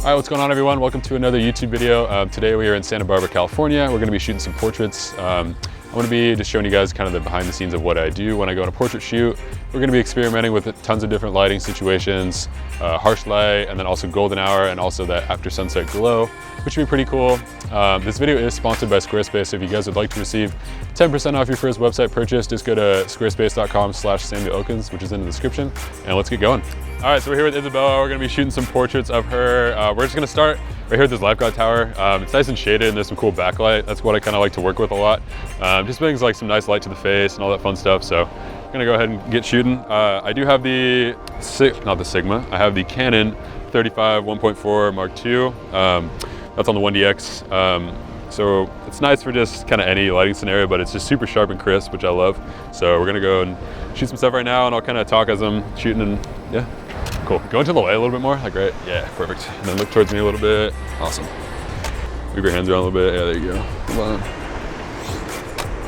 All right, what's going on, everyone? Welcome to another YouTube video. Today we are in Santa Barbara, California. We're going to be shooting some portraits. I'm going to be just showing you guys kind of the behind the scenes of what I do when I go on a portrait shoot. We're going to be experimenting with tons of different lighting situations, harsh light, and then also golden hour, and also that after sunset glow, which would be pretty cool. This video is sponsored by Squarespace, so if you guys would like to receive 10% off your first website purchase, just go to squarespace.com/SamuelElkins, which is in the description, and let's get going. All right, so we're here with Isabella. We're gonna be shooting some portraits of her. We're just gonna start right here at this lifeguard tower. It's nice and shaded, and there's some cool backlight. That's what I kind of like to work with a lot. Just brings like some nice light to the face and all that fun stuff. So I'm gonna go ahead and get shooting. I do have the, not the Sigma, I have the Canon 35 1.4 Mark II. That's on the 1DX. So it's nice for just kind of any lighting scenario, but it's just super sharp and crisp, which I love. So we're gonna go and shoot some stuff right now, and I'll kind of talk as I'm shooting, and yeah. Cool. Go into the light a little bit more, like right? Yeah, perfect. And then look towards me a little bit. Awesome. Move your hands around a little bit. Yeah, there you go. Come on.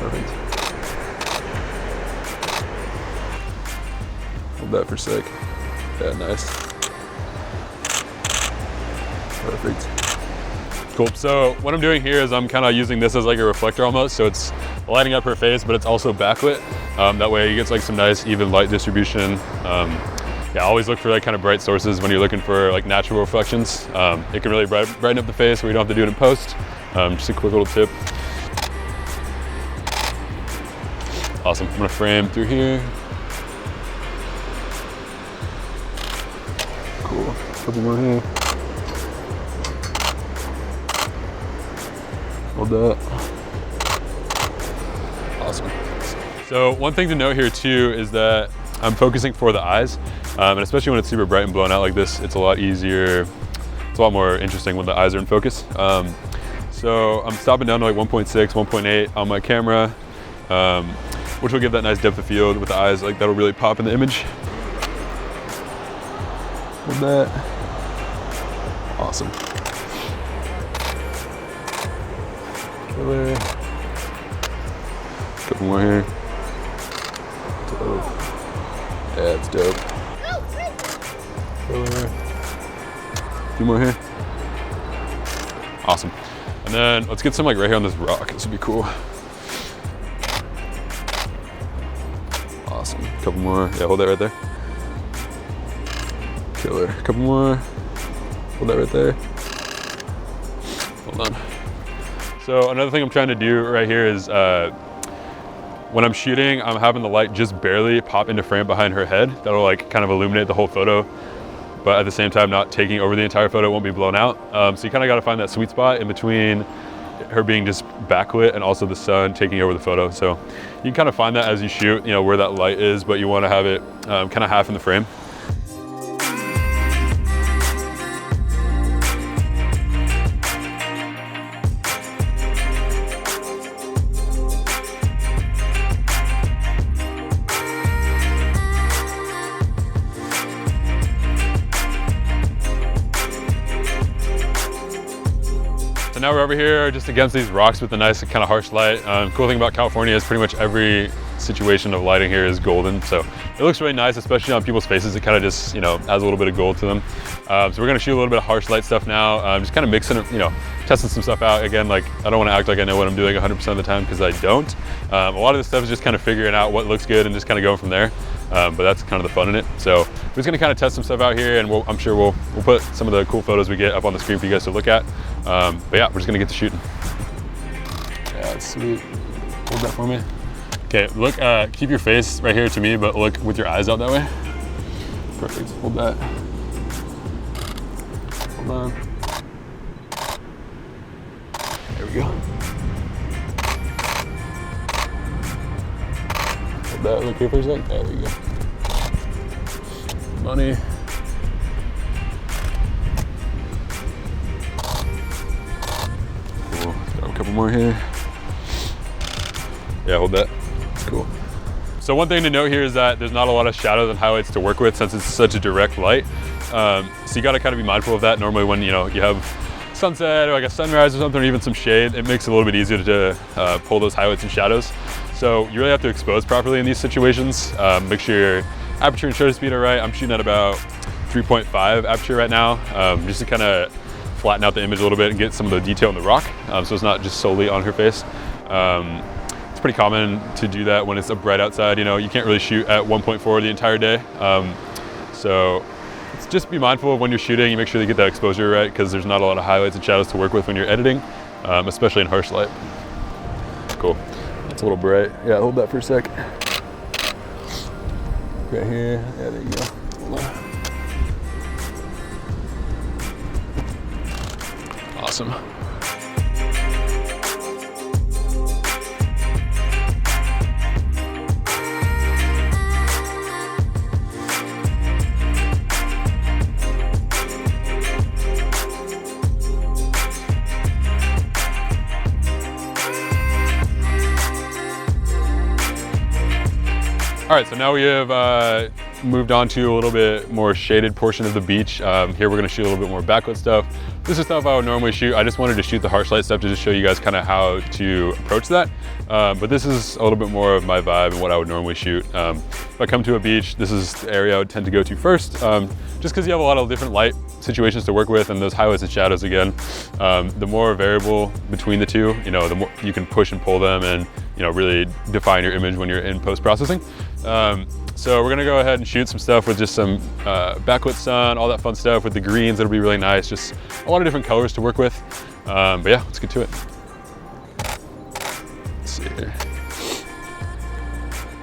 Perfect. Hold that for a sec. Yeah, nice. Perfect. Cool. So what I'm doing here is I'm kind of using this as like a reflector almost. So it's lighting up her face, but it's also backlit. That way you get like some nice even light distribution. Yeah, always look for like kind of bright sources when you're looking for like natural reflections. It can really brighten up the face where you don't have to do it in post. Just a quick little tip. Awesome. I'm gonna frame through here. Cool. Couple more here. Hold that. Awesome. So one thing to note here too is that I'm focusing for the eyes, and especially when it's super bright and blown out like this, it's a lot easier, it's a lot more interesting when the eyes are in focus. So I'm stopping down to like 1.6, 1.8 on my camera, which will give that nice depth of field with the eyes, like that'll really pop in the image. Hold that. Awesome. Killer. Couple more here. Dope. Yeah, it's dope. Killer. A few more here. Awesome. And then let's get some like right here on this rock. This would be cool. Awesome. Couple more. Yeah, hold that right there. Killer. Couple more. Hold that right there. Hold on. So another thing I'm trying to do right here is when I'm shooting, I'm having the light just barely pop into frame behind her head. That'll like kind of illuminate the whole photo, but at the same time not taking over the entire photo, it won't be blown out. So you kind of got to find that sweet spot in between her being just backlit and also the sun taking over the photo. So you can kind of find that as you shoot, you know, where that light is, but you want to have it kind of half in the frame. So now we're over here just against these rocks with a nice kind of harsh light. Cool thing about California is pretty much every situation of lighting here is golden. So it looks really nice, especially on people's faces. It kind of just, you know, adds a little bit of gold to them. So we're gonna shoot a little bit of harsh light stuff now. Just kind of mixing it, you know, testing some stuff out. Again, like I don't want to act like I know what I'm doing 100% of the time because I don't. A lot of this stuff is just kind of figuring out what looks good and just kind of going from there. But that's kind of the fun in it. So we're just gonna kind of test some stuff out here, and I'm sure we'll put some of the cool photos we get up on the screen for you guys to look at. But yeah, we're just gonna get to shooting. Yeah, that's sweet. Hold that for me. Okay, look, keep your face right here to me, but look with your eyes out that way. Perfect, hold that. Hold on. There we go. Hold that, look here for a sec. There you go. Money. Cool, grab a couple more here. Yeah, hold that. It's cool. So one thing to note here is that there's not a lot of shadows and highlights to work with since it's such a direct light. So you got to kind of be mindful of that. Normally when, you know, you have sunset or like a sunrise or something, or even some shade, it makes it a little bit easier to pull those highlights and shadows. So you really have to expose properly in these situations. Make sure your aperture and shutter speed are right. I'm shooting at about 3.5 aperture right now, just to kind of flatten out the image a little bit and get some of the detail in the rock, so it's not just solely on her face. It's pretty common to do that when it's bright outside. You know, you can't really shoot at 1.4 the entire day, so just be mindful of when you're shooting. You make sure you get that exposure right, because there's not a lot of highlights and shadows to work with when you're editing, especially in harsh light. Cool. It's a little bright. Yeah, hold that for a sec. Right here. Yeah, there you go. Hold on. Awesome. All right, so now we have moved on to a little bit more shaded portion of the beach. Here we're gonna shoot a little bit more backlit stuff. This is stuff I would normally shoot. I just wanted to shoot the harsh light stuff to just show you guys kind of how to approach that. But this is a little bit more of my vibe and what I would normally shoot. If I come to a beach, this is the area I would tend to go to first, just because you have a lot of different light situations to work with, and those highlights and shadows again. The more variable between the two, you know, the more you can push and pull them and, you know, really define your image when you're in post-processing. So we're gonna go ahead and shoot some stuff with just some backlit sun, all that fun stuff with the greens. It'll be really nice. Just a lot of different colors to work with. But yeah, let's get to it. Let's see here.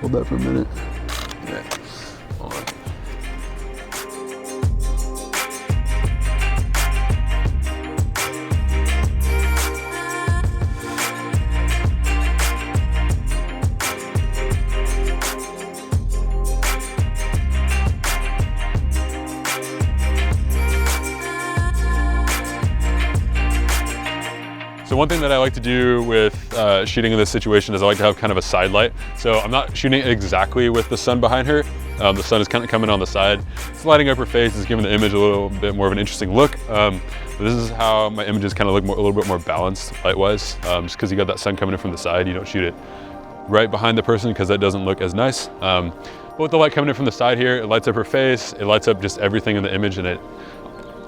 Hold that for a minute. Yeah. Hold on. So one thing that I like to do with shooting in this situation is I like to have kind of a side light. So I'm not shooting exactly with the sun behind her. The sun is kind of coming on the side. It's lighting up her face. It's giving the image a little bit more of an interesting look. But this is how my images kind of look a little bit more balanced light-wise. Just because you got that sun coming in from the side, you don't shoot it right behind the person because that doesn't look as nice. But with the light coming in from the side here, it lights up her face. It lights up just everything in the image, and it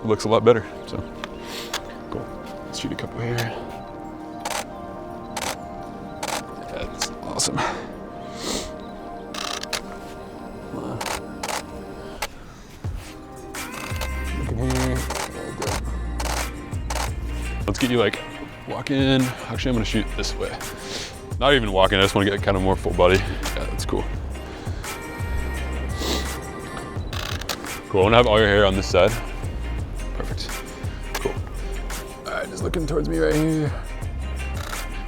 looks a lot better. So cool. Let's shoot a couple here. That's awesome. Look in here. Let's get you like walking. Actually, I'm gonna shoot this way. Not even walking, I just wanna get kind of more full body. Yeah, that's cool. Cool, I wanna have all your hair on this side. Perfect, cool. All right, just looking towards me right here.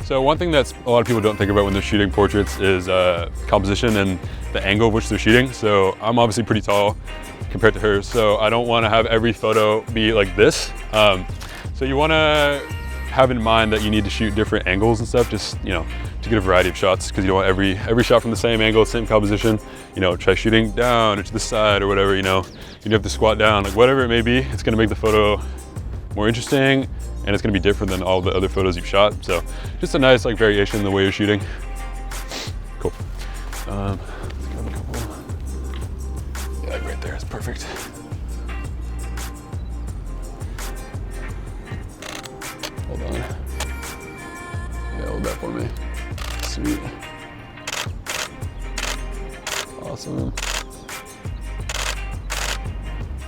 So one thing that a lot of people don't think about when they're shooting portraits is composition and the angle of which they're shooting. So I'm obviously pretty tall compared to her, so I don't want to have every photo be like this. So you want to have in mind that you need to shoot different angles and stuff, just, you know, to get a variety of shots, because you don't want every shot from the same angle, same composition. You know, try shooting down or to the side or whatever, you know. You have to squat down, like whatever it may be, it's going to make the photo more interesting, and it's gonna be different than all the other photos you've shot. So just a nice like variation in the way you're shooting. Cool. Let's grab a couple. Yeah, right there is perfect. Hold on. Yeah, hold that for me. Sweet. Awesome.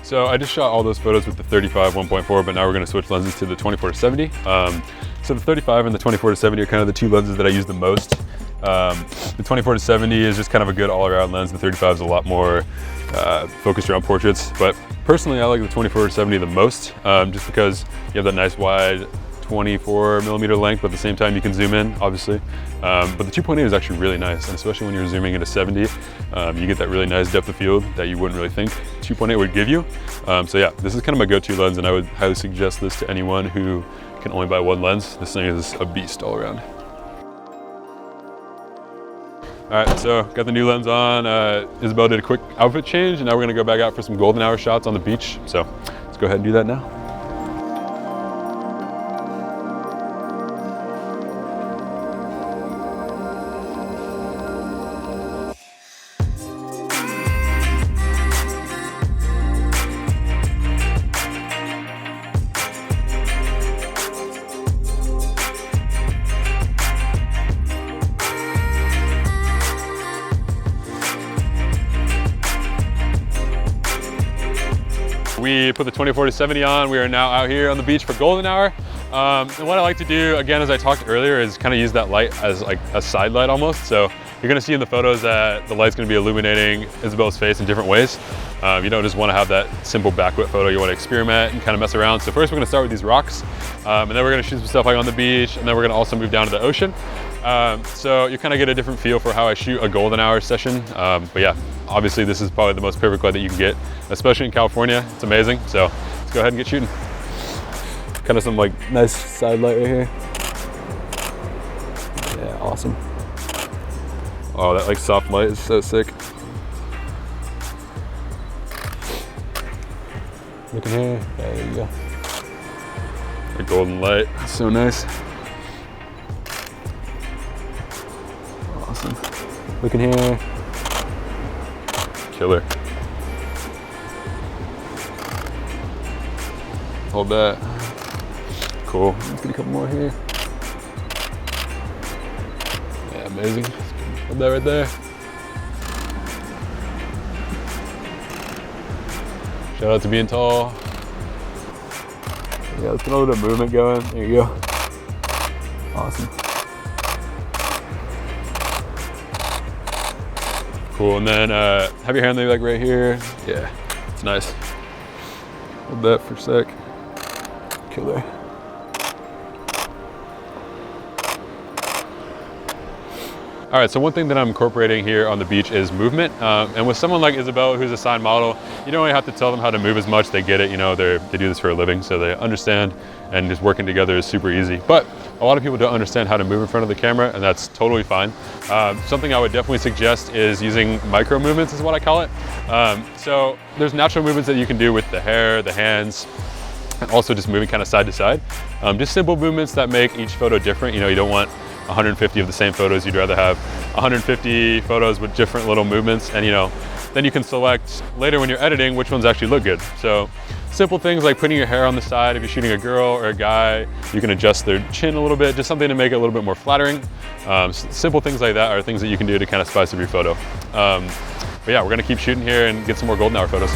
So I just shot all those photos with the 35 1.4, but now we're gonna switch lenses to the 24-70. So the 35 and the 24-70 are kind of the two lenses that I use the most. The 24-70 is just kind of a good all-around lens. The 35 is a lot more focused around portraits, but personally I like the 24-70 the most, just because you have that nice wide 24mm length, but at the same time you can zoom in, obviously. But the 2.8 is actually really nice, and especially when you're zooming into 70, you get that really nice depth of field that you wouldn't really think 2.8 would give you. So yeah, this is kind of my go-to lens, and I would highly suggest this to anyone who can only buy one lens. This thing is a beast all around. All right, so got the new lens on. Isabel did a quick outfit change, and now we're gonna go back out for some golden hour shots on the beach. So let's go ahead and do that now. We put the 20-40-70 on. We are now out here on the beach for golden hour. And what I like to do, again, as I talked earlier, is kind of use that light as like a side light almost. So you're gonna see in the photos that the light's gonna be illuminating Isabella's face in different ways. You don't just wanna have that simple backlit photo, you wanna experiment and kind of mess around. So first we're gonna start with these rocks, and then we're gonna shoot some stuff like on the beach, and then we're gonna also move down to the ocean. So you kind of get a different feel for how I shoot a golden hour session. But yeah, obviously this is probably the most perfect light that you can get, especially in California. It's amazing. So let's go ahead and get shooting. Kind of some like nice side light right here. Yeah, awesome. Oh, that like soft light is so sick. Look in here. Yeah, there you go. The golden light, so nice. Awesome. Look in here. Killer. Hold that. Cool. Let's get a couple more here. Yeah, amazing. Hold that right there. Shout out to being tall. Yeah, let's get a little bit of movement going. There you go. Awesome. Cool, and then have your hand maybe like right here. Yeah, it's nice. Hold that for a sec. Killer. All right, so one thing that I'm incorporating here on the beach is movement. And with someone like Isabella, who's a signed model, you don't really have to tell them how to move as much. They get it, you know, they do this for a living, so they understand, and just working together is super easy. But a lot of people don't understand how to move in front of the camera, and that's totally fine. Something I would definitely suggest is using micro movements, is what I call it. So there's natural movements that you can do with the hair, the hands, and also just moving kind of side to side. Just simple movements that make each photo different. You know, you don't want 150 of the same photos. You'd rather have 150 photos with different little movements, and you know, then you can select later when you're editing which ones actually look good. So simple things like putting your hair on the side. If you're shooting a girl or a guy, you can adjust their chin a little bit, just something to make it a little bit more flattering. Simple things like that are things that you can do to kind of spice up your photo. But yeah, we're gonna keep shooting here and get some more golden hour photos.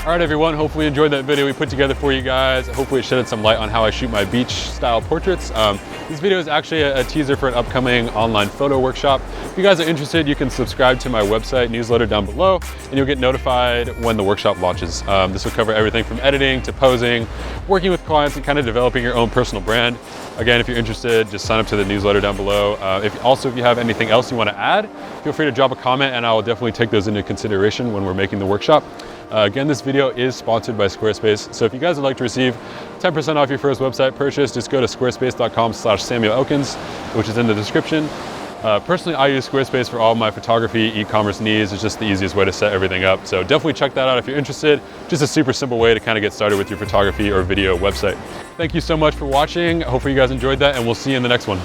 All right, everyone, hopefully you enjoyed that video we put together for you guys. Hopefully it shedded some light on how I shoot my beach style portraits. This video is actually a teaser for an upcoming online photo workshop. If you guys are interested, you can subscribe to my website newsletter down below, and you'll get notified when the workshop launches. This will cover everything from editing to posing, working with clients, and kind of developing your own personal brand. Again, if you're interested, just sign up to the newsletter down below. If you have anything else you want to add, feel free to drop a comment, and I will definitely take those into consideration when we're making the workshop. Again, this video is sponsored by Squarespace, so if you guys would like to receive 10% off your first website purchase, just go to squarespace.com/SamuelElkins, which is in the description. Personally, I use Squarespace for all my photography, e-commerce needs. It's just the easiest way to set everything up. So definitely check that out if you're interested. Just a super simple way to kind of get started with your photography or video website. Thank you so much for watching. Hopefully you guys enjoyed that, and we'll see you in the next one.